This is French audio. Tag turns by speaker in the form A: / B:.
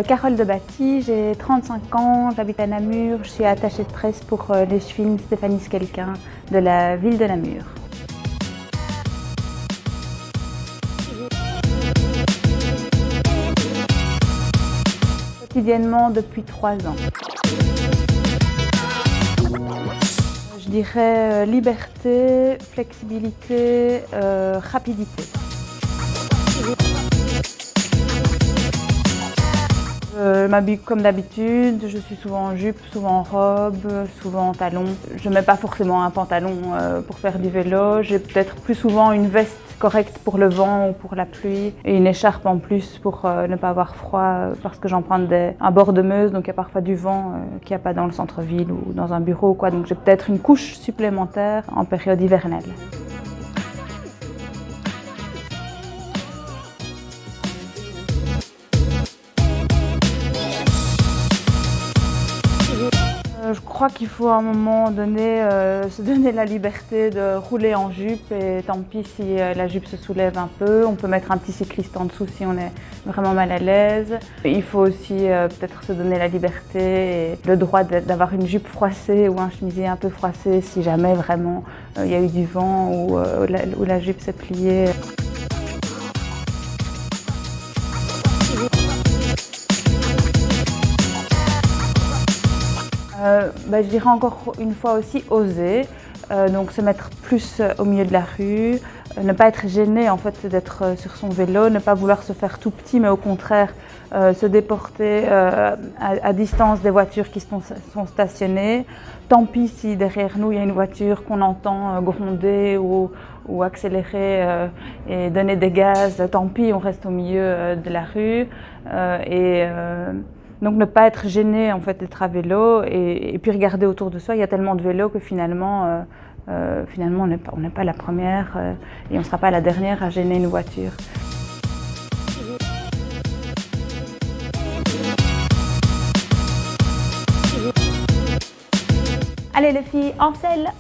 A: Carole de Batty, j'ai 35 ans, j'habite à Namur, je suis attachée de presse pour l'échevine Stéphanie Skelquin de la ville de Namur. Quotidiennement depuis 3 ans. Je dirais liberté, flexibilité, rapidité. Je m'habille comme d'habitude, je suis souvent en jupe, souvent en robe, souvent en talons. Je ne mets pas forcément un pantalon pour faire du vélo, j'ai peut-être plus souvent une veste correcte pour le vent ou pour la pluie et une écharpe en plus pour ne pas avoir froid parce que j'emprunte un bord de Meuse, donc il y a parfois du vent qu'il n'y a pas dans le centre-ville ou dans un bureau, quoi. Donc j'ai peut-être une couche supplémentaire en période hivernale. Je crois qu'il faut à un moment donné se donner la liberté de rouler en jupe et tant pis si la jupe se soulève un peu. On peut mettre un petit cycliste en dessous si on est vraiment mal à l'aise. Il faut aussi peut-être se donner la liberté et le droit d'avoir une jupe froissée ou un chemisier un peu froissé si jamais vraiment il y a eu du vent ou la jupe s'est pliée. Je dirais encore une fois aussi oser, donc se mettre plus au milieu de la rue, ne pas être gêné en fait d'être sur son vélo, ne pas vouloir se faire tout petit mais au contraire se déporter à distance des voitures qui sont stationnées. Tant pis si derrière nous il y a une voiture qu'on entend gronder ou accélérer et donner des gaz, tant pis on reste au milieu de la rue donc ne pas être gêné en fait d'être à vélo et puis regarder autour de soi, il y a tellement de vélos que finalement on n'est pas la première et on ne sera pas la dernière à gêner une voiture. Allez les filles, en selle!